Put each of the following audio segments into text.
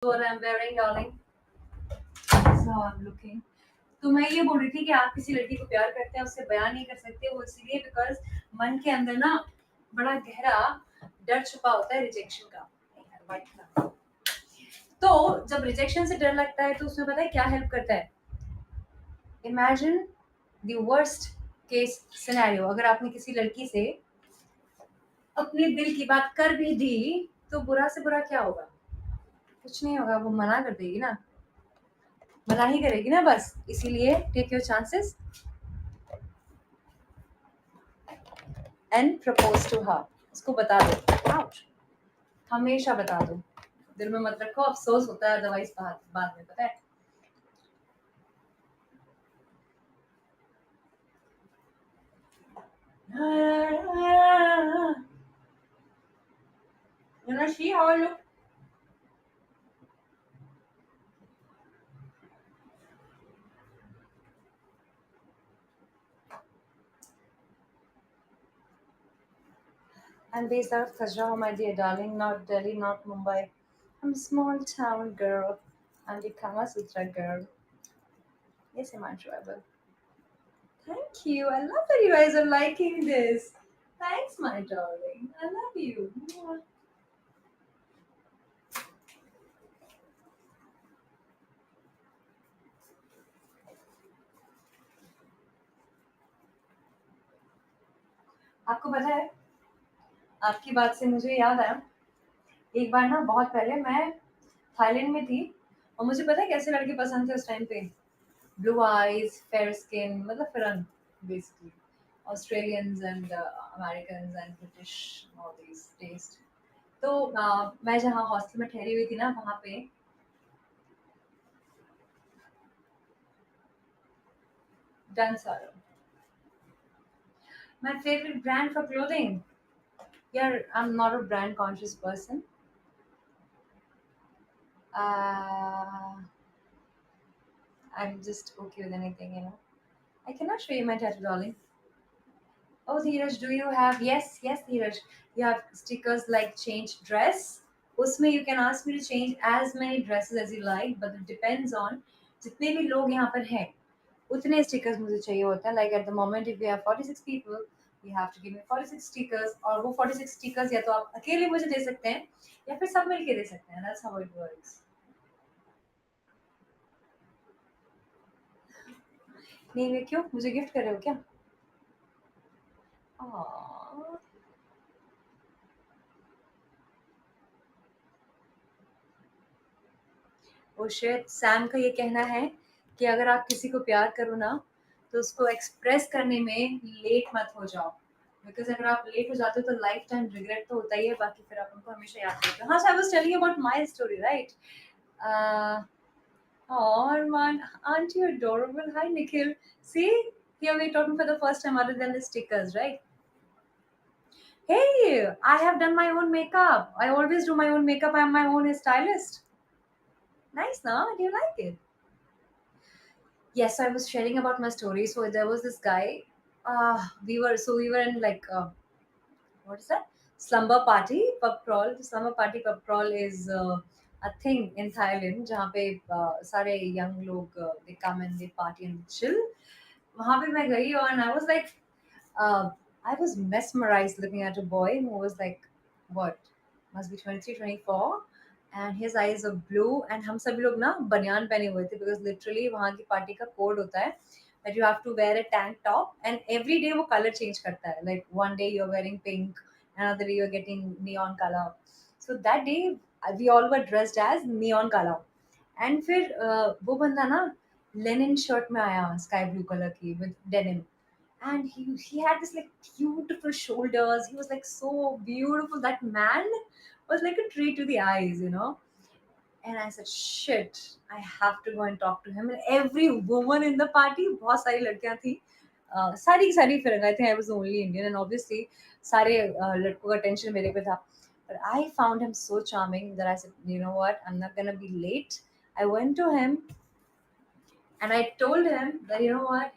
what I'm wearing, darling. This is how I'm looking. तो मैं ये बोल रही थी कि आप किसी लड़की को प्यार करते हैं उससे बयान नहीं कर सकते वो इसीलिए बिकॉज मन के अंदर ना बड़ा गहरा डर छुपा होता है रिजेक्शन का। White color। तो जब रिजेक्शन से डर लगता है तो उसमें पता है क्या हेल्प करता है। Imagine the worst case scenario, अगर आपने किसी लड़की से अपने दिल की बात कर भी दी तो बुरा से बुरा क्या होगा, कुछ नहीं होगा, वो मना कर देगी ना, मना ही करेगी ना बस। इसीलिए take your chances and propose to her. उसको बता दो, आउट, हमेशा बता दो, दिल में मत रखो, अफसोस होता है अदरवाइज बाद बाद में, पता है। She, how are you? I'm based out of Khajuraho, my dear darling, not Delhi, not Mumbai. I'm a small town girl. I'm the Kama Sutra girl. Yes, Himanshu, I will. Thank you. I love that you guys are liking this. Thanks, my darling. I love you. Mwah. आपको पता है, आपकी बात से मुझे याद आया, एक बार ना बहुत पहले मैं थाईलैंड में थी और मुझे पता है कैसे लड़के पसंद थे उस टाइम पे। ब्लू आईज, फेयर स्किन, मतलब फिरन basically. Australians and American and British, all these taste. तो मैं जहाँ हॉस्टल में ठहरी हुई थी ना वहाँ पे डन सारो, my favorite brand for clothing. Yeah, I'm not a brand conscious person. Uh, I'm just okay with anything, you know. I cannot show you my tattoo, darling. Oh, Dheeraj, do you have? Yes, yes, Dheeraj. You have stickers like change dress. उसमें you can ask me to change as many dresses as you like, but it depends on जितने भी लोग यहाँ पर हैं उतने stickers मुझे चाहिए होते हैं. Like at the moment, if we have 46 people, you have to give me 46 stickers. और वो 46 stickers या तो आप अकेले मुझे दे सकते हैं या फिर सब मिलके दे सकते हैं. That's how it works. नहीं मैं क्यों, मुझे गिफ्ट कर रहे हो क्या? Aww. वो शायद सैम का ये कहना है कि अगर आप किसी को प्यार करो ना तो उसको एक्सप्रेस करने में लेट मत हो जाओ, बिकॉज अगर आप लेट हो जाते हो तो लाइफ टाइम रिग्रेट तो होता ही है, बाकी फिर आप उनको हमेशा याद करते हो। हाँ, I was telling about my story, right? और man, aren't you adorable? Hi Nikhil. See, here we're talking for the first time other than the stickers, right? Hey, I have done my own makeup. I always do my own makeup. I'm my own stylist. Nice, na? Do you like it? Yes, I was sharing about my story. So there was this guy. We were in like what is that? Slumber party pub crawl. The slumber party pub crawl is a thing in Thailand जहाँ पे सारे young लोग they come and they party and chill. वहाँ पे मैं गई and I was like I was mesmerized looking at a boy who was like what must be 23, 24, and his eyes are blue and हम सभी लोग ना बनियान पहने हुए थे because literally वहाँ की पार्टी का कोड होता है that you have to wear a tank top and every day वो color change करता है, like one day you're wearing pink, another day you're getting neon color. So that day we all were dressed as neon color. And फिर वो बंदा ना Lenin shirt में आया sky blue colour की with denim, and he had this like beautiful shoulders. He was like so beautiful. That man was like a treat to the eyes, you know. And I said, shit, I have to go and talk to him. And every woman in the party, बहुत सारी लड़कियां थी, सारी की सारी फिर I think I was the only Indian and obviously सारे लड़कों का टेंशन मेरे पे था. But I found him so charming that I said, you know what, I'm not gonna be late. I went to him and I told him that, you know what,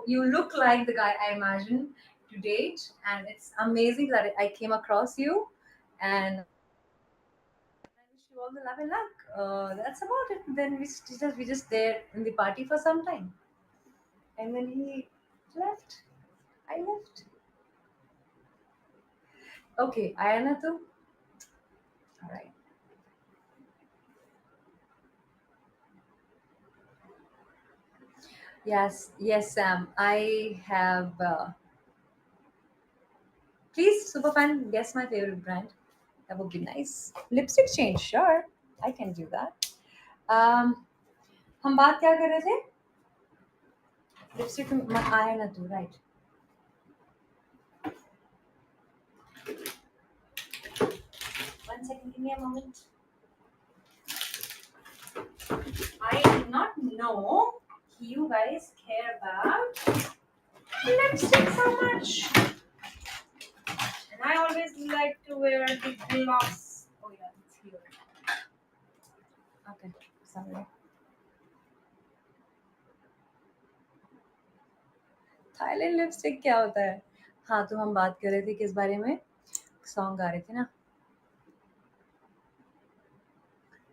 you look like the guy I imagined to date, and it's amazing that I came across you. And you all the love and luck. That's about it. Then we just there in the party for some time, and when he left, I left. Okay, Ayana too. All right. Yes, yes, Sam. I have. Please, Superfan, guess my favorite brand. That would be nice. Lipstick change, sure. I can do that. Um, हम बात क्या कर रहे थे? Lipstick आया ना तू, right? One second, give me a moment. I did not know you guys care about lipstick so much. And I always like to wear the gloss. Oh yeah, it's here. Okay, sorry. Thailand lipstick क्या होता है? हाँ, तो हम बात कर रहे थे किस बारे में? सॉन्ग गा रहे थे ना?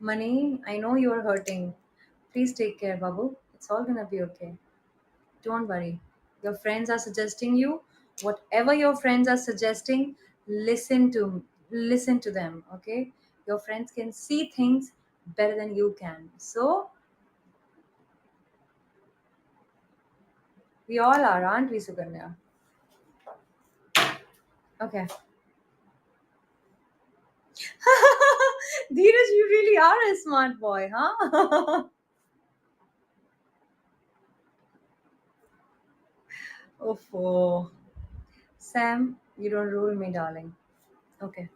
Money, I know you're hurting. Please take care, Babu. It's all gonna be okay. Don't worry. Your friends are suggesting you. Whatever your friends are suggesting, listen to them, okay? Your friends can see things better than you can. So we all are, aren't we, Suganya? Okay. Dheeraj, you really are a smart boy, huh? Oh, Sam, you don't rule me, darling. Okay.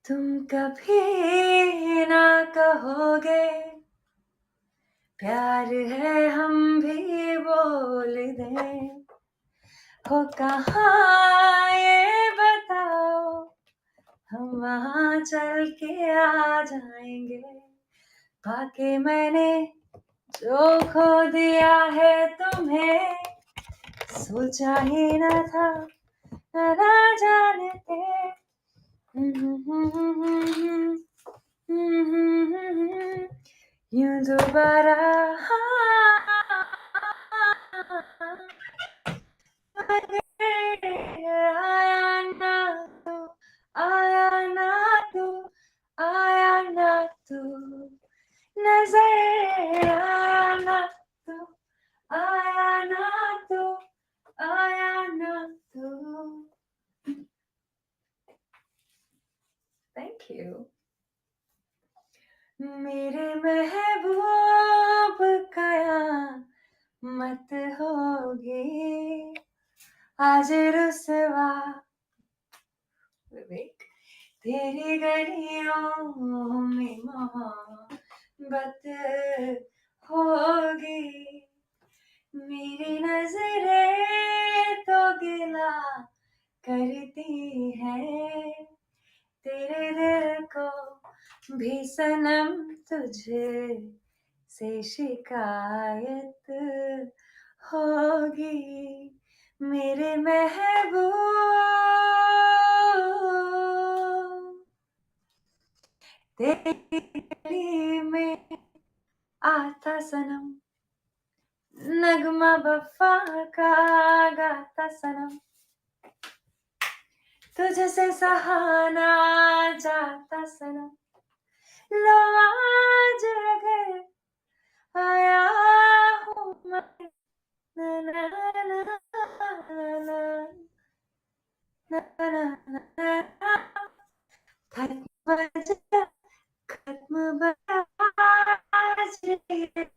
तुम कभी ना कहोगे प्यार है हम भी बोल दें हो कहाँ ये बताओ हम वहाँ चल के आ जाएंगे बाकी मैंने जो खो दिया है तुम्हें सोचा ही न था ना जानते यूं दोबारा आया ना तू आया ना तू आया ना तू नजर आया ना तू आया ना तू आया ना तू Thank you. मेरे महबूब कयामत होगी आज रुसवा विवेक तेरी गलियों में मोहब्बत होगी मेरी नजरें तो गिला करती है तेरे दिल को भी सनम तुझे से शिकायत होगी मेरे महबूब तेरी गली में आता सनम नगमा वफा का गाता सनम तुझसे सहाना जाता सनम लो आज अगर आया हूँ मैं ना ना ना ना ना ना ना खत्म बजा खत्म बाज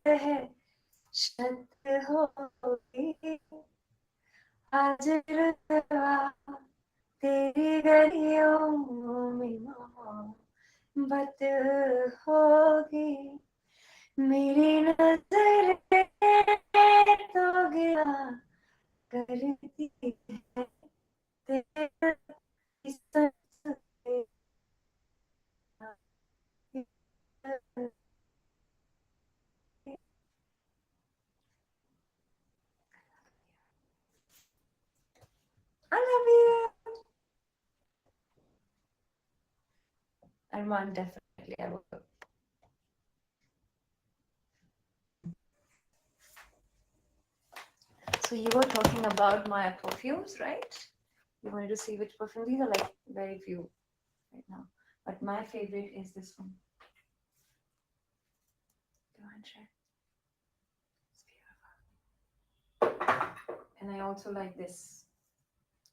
है शत होगी आज रुतवा तेरी गलियों में मोहब्बत होगी मेरी नजर तो गया करती है तेरे संग Arman, definitely I will. So you were talking about my perfumes, right? You wanted to see which perfume. These are like very few right now. But my favorite is this one. Go and try. It's beautiful. And I also like this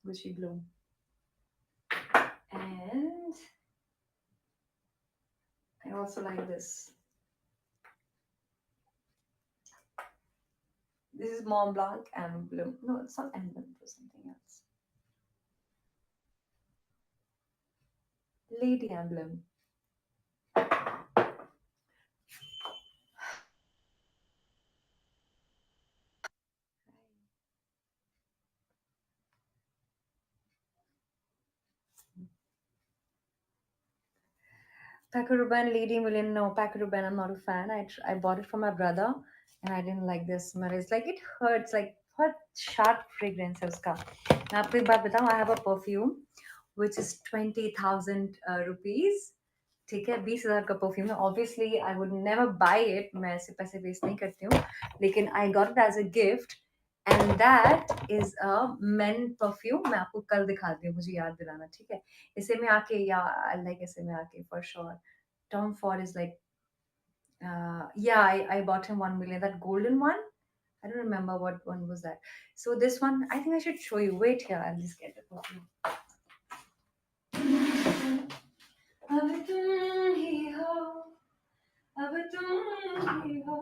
Gucci Bloom. And I also like this. This is Mont Blanc and Bloom. No, it's not Emblem, it was something else. Lady Emblem. Paco Rabanne, Lady Million. No, Paco Rabanne, I'm not a fan. I bought it for my brother and I didn't like this smell. It's like it hurts, like what sharp fragrance है उसका. मैं आपको एक बात बताऊं, I have a perfume which is 20,000 rupees. ठीक है, 20,000 का परफ्यूम है. Obviously I would never buy it, मैं ऐसे पैसे वेस्ट नहीं करती हूँ, लेकिन I got it as a gift and that is a men perfume. मैं आपको कल दिखाती हूँ, मुझे याद दिलाना, ठीक है. इसे में आके या आई लाइक इसे में आके for sure. Tom Ford is like yeah, I bought him 1 million, that golden one. I don't remember what one was that. So this one, I think I should show you. Wait here, I'll just get the perfume. अब तुम ही हो, अब तुम ही हो,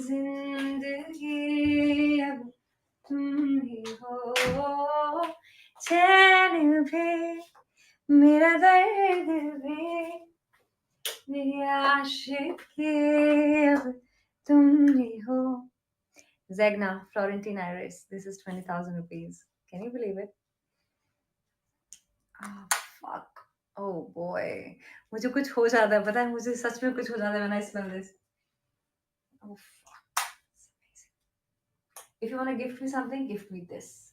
जिंदगी अब तुम ही हो, चैन भी मेरा दर्द भी मेरी आशिकी अब तुम ही हो. Zegna, Florentine Iris. This is 20,000 rupees. Can you believe it? Oh, fuck. Oh boy. मुझे कुछ हो जाता है, पता है, मुझे सच में कुछ हो जाता है when I smell this. Oh fuck. It's amazing. If you want to gift me something, gift me this.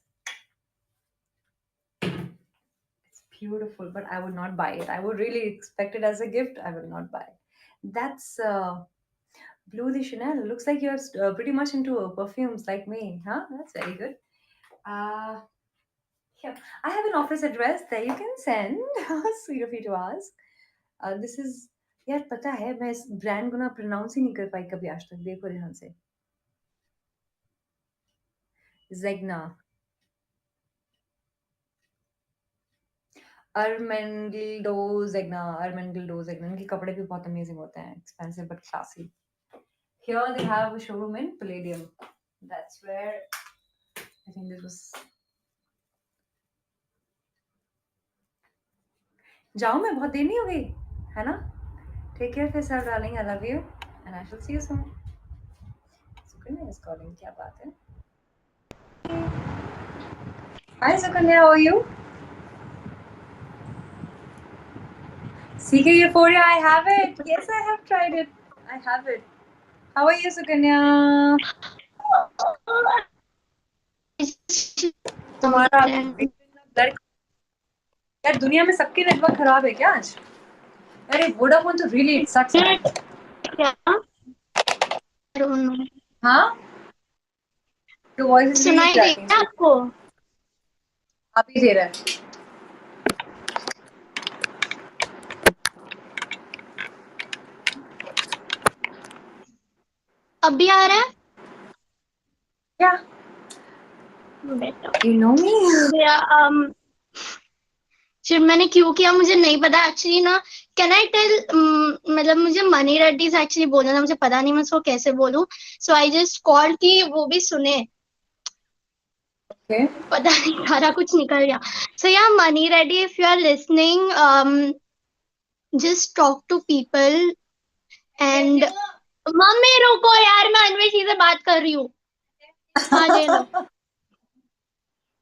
It's beautiful, but I would not buy it. I would really expect it as a gift. I will not buy it. That's Blue de Chanel. Looks like you're pretty much into perfumes like me, huh? That's very good. Uh, yeah, I have an office address there. You can send. Sweet of you to ask. This is, यार पता है मैं इस brand को ना pronounce ही नहीं कर पाई कभी आज तक. देखो ध्यान से. Zegna. Armengildo Zegna. Armengildo Zegna. इनके कपड़े भी बहुत अमेजिंग होते हैं. Expensive but classy. Here they have a showroom in Palladium. That's where I think this was. जाओ, मैं बहुत देर नहीं हो गई है ना. Take care of yourself, darling. I love you, and I shall see you soon. Sukanya is calling. क्या बात है? Hi Sukanya, how are you? CK Euphoria, I have it. Yes, I have tried it. I have it. How are you, Sukanya? तुम्हारा यार दुनिया में सबके network खराब है क्या आज? अरे वोडाफोन तो रियली इट सक्स मैन. क्या? I don't know. हाँ, your voice is really सुनाई दे cracking. क्या आपको? अभी दे रहा है. अभी आ रहा है? क्या? बेटा You know me? फिर मैंने क्यों किया मुझे नहीं पता एक्चुअली ना. कैन आई टेल, मतलब मुझे मनी रेड्डी से एक्चुअली बोलना था, मुझे पता नहीं मैं उसको कैसे बोलूं. सो आई जस्ट कॉल कि वो भी सुने. Okay. पता नहीं सारा कुछ निकल गया. So yeah Mani Reddy, if you are listening, just talk to people and. Mummy रुको यार, मैं अन्वेषी से बात कर रही हूँ. हाँ ले लो.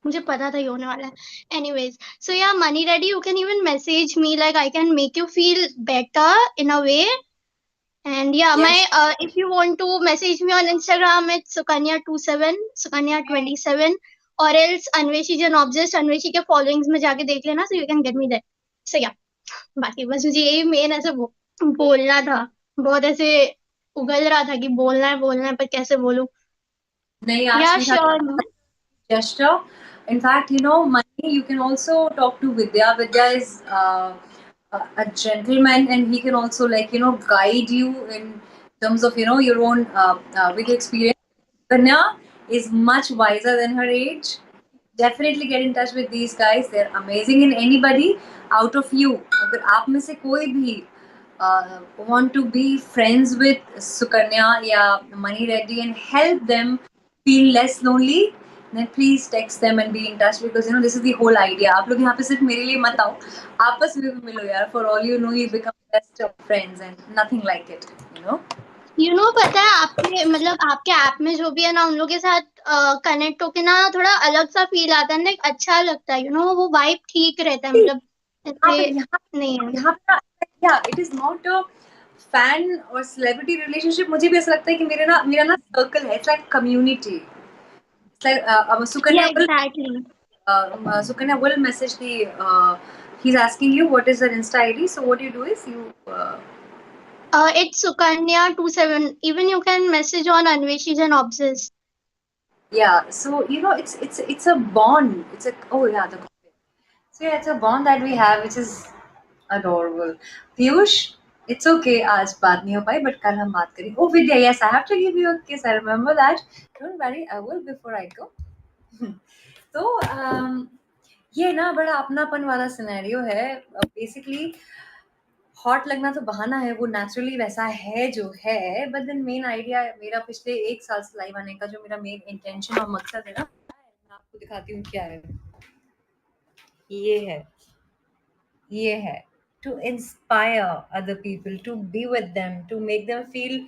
मुझे पता था ये होने वाला है. Anyways, so yeah Mani Reddy, you can even message me, like I can make you feel better in a way. And yeah Yes. मैं, if you want to message me on Instagram, it's Sukanya27, Sukanya27, और else Anveshi जन obsessed. Anveshi के followings में जाके देख लेना, so you can get me there. So या बाकी बस मुझे यही मेन ऐसे बोलना था, बहुत ऐसे उगल रहा था कि बोलना है पर कैसे बोलूं। नहीं, आज या sweet sure. gesture. In fact, Money, you can also talk to Vidya. Vidya is a gentleman, and he can also, like, guide you in terms of, your own with experience. Kanya is much wiser than her age. Definitely get in touch with these guys. They're amazing. And anybody out of you, अगर आप में से कोई भी want to be friends with Sukanya या Money Reddy and help them feel less lonely, then please text them and be in touch, because this is the whole idea. आप लोग यहाँ पे सिर्फ मेरे लिए मत आओ, आपस में भी मिलो यार. For all you know, you become best of friends and nothing like it, you know. पता है आपके मतलब आपके ऐप में जो भी है ना उन लोगों के साथ कनेक्ट होके ना थोड़ा अलग सा फील आता है ना, एक अच्छा लगता है, वो वाइब ठीक रहता है, मतलब यहाँ ऐसे पे यहाँ नहीं है। यहाँ पे या it is not a fan और सेलिब्रिटी रिलेशनशिप. मुझे भी ऐसा लगता है कि मेरा ना सर्कल है. It's like community. It's like या exactly. Sukanya will message the he's asking you what is her Insta ID. So what you do is you It's Sukanya 27. Even you can message on Anveshi's and Obsess. yeah. So it's a bond. It's a oh yeah the so yeah, it's a bond that we have, which is adorable. Piyush, it's okay. आज बात नहीं हो पाई, but कल हम बात करेंगे. Oh Vidya, yes, I have to give you a kiss. I remember that. Don't worry, I will before I go. तो ये ना बड़ा अपनापन वाला सिनेरियो है. बेसिकली हॉट लगना तो बहाना है, वो नेचुरली वैसा है जो है. बट देन मेन आइडिया मेरा पिछले 1 साल से लाइव आने का जो मेरा मेन इंटेंशन और मकसद है ना, मैं आपको दिखाती हूँ क्या है. ये है, ये है to inspire other people, to be with them, to make them feel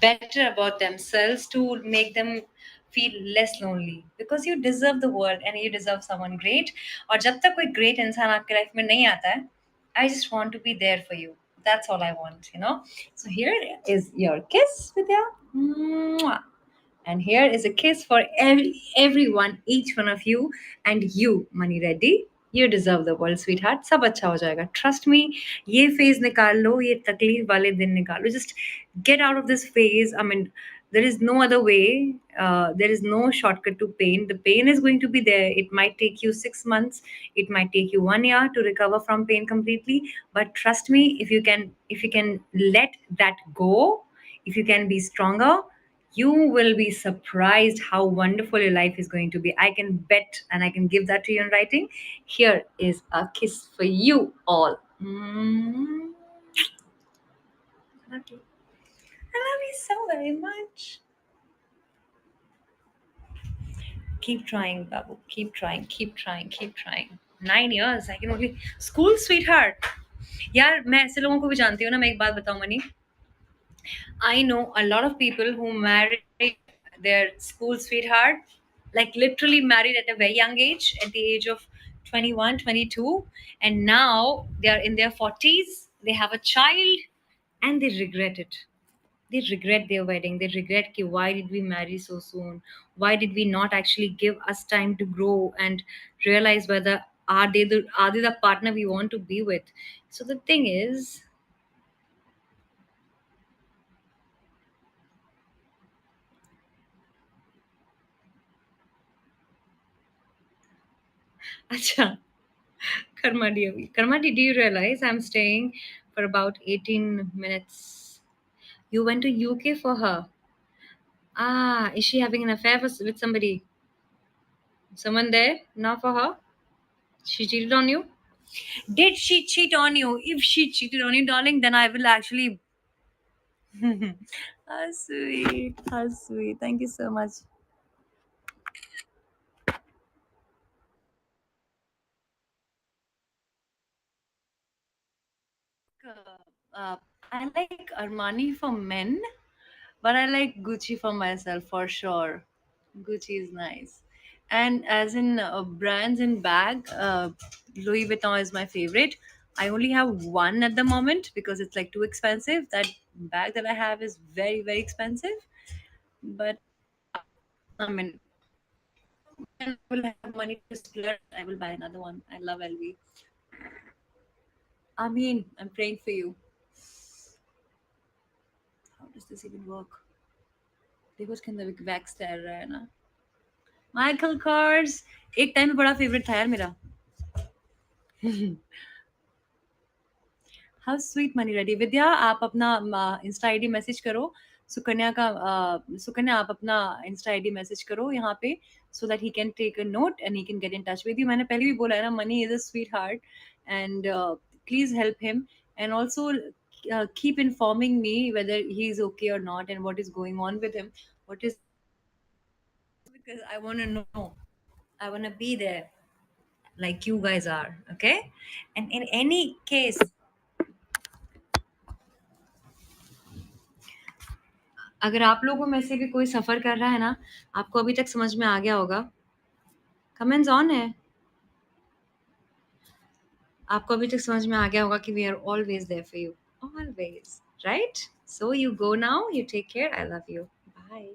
better about themselves, to make them feel less lonely, because you deserve the world and you deserve someone great. और जब तक कोई great इंसान आपके life में नहीं आता है, I just want to be there for you. That's all I want. So here is your kiss, Vidya. Mwah. And here is a kiss for everyone, each one of you, and you, Money Reddy. You deserve the world, sweetheart. सब अच्छा हो जाएगा. Trust me. ये phase निकाल लो, ये तकलीफ वाले दिन निकालो. Just get out of this phase. I mean, there is no other way. There is no shortcut to pain. The pain is going to be there. It might take you 6 months. It might take you 1 year to recover from pain completely. But trust me, if you can let that go, if you can be stronger, you will be surprised how wonderful your life is going to be. I can bet and I can give that to you in writing. Here is a kiss for you all. Love you. I love you so very much. Keep trying, Babu. Keep trying, keep trying, keep trying. 9 years, I can only. School sweetheart. यार मैं ऐसे लोगों को भी जानती हूँ ना. मैं एक बात बताऊँ money, I know a lot of people who married their school sweetheart, like literally married at a very young age, at the age of 21, 22, and now they are in their 40s, they have a child, and they regret it. They regret their wedding. They regret ki, why did we marry so soon? Why did we not actually give us time to grow and realize whether are they the partner we want to be with? So the thing is, acha, Karmadi, do you realize I'm staying for about 18 minutes? You went to UK for her. Ah, is she having an affair with somebody? Someone there? Not for her? She cheated on you? Did she cheat on you? If she cheated on you, darling, then I will actually. How sweet. How sweet. Thank you so much. I like Armani for men, but I like Gucci for myself for sure. Gucci is nice. And as in brands and bag, Louis Vuitton is my favorite. I only have one at the moment because it's like too expensive. That bag that I have is very, very expensive. But I mean, when I will have money to splurge, I will buy another one. I love LV. Amin, I'm praying for you. How does this even work? देखो उसके अंदर wax तैर रहा है ना. Michael course एक time में बड़ा फेवरेट था यार मेरा. How sweet money ready. Vidya आप अपना इंस्टा आईडी मैसेज करो. सुकन्या का सुकन्या आप अपना इंस्टा आईडी मैसेज करो यहाँ पे, so that he can take a note and he can get in touch with you. मैंने पहले भी बोला है ना, Mani is a sweetheart and please help him and also keep informing me whether he is okay or not and what is going on with him, what is, because I want to know, I want to be there like you guys are. Okay, and in any case, अगर आप लोगों में से भी कोई सफ़र कर रहा है ना, आपको अभी तक समझ में आ गया होगा, कमेंट्स ऑन है, आपको अभी तक समझ में आ गया होगा कि we are always there for you, always, right? So you go now, you take care, I love you, bye.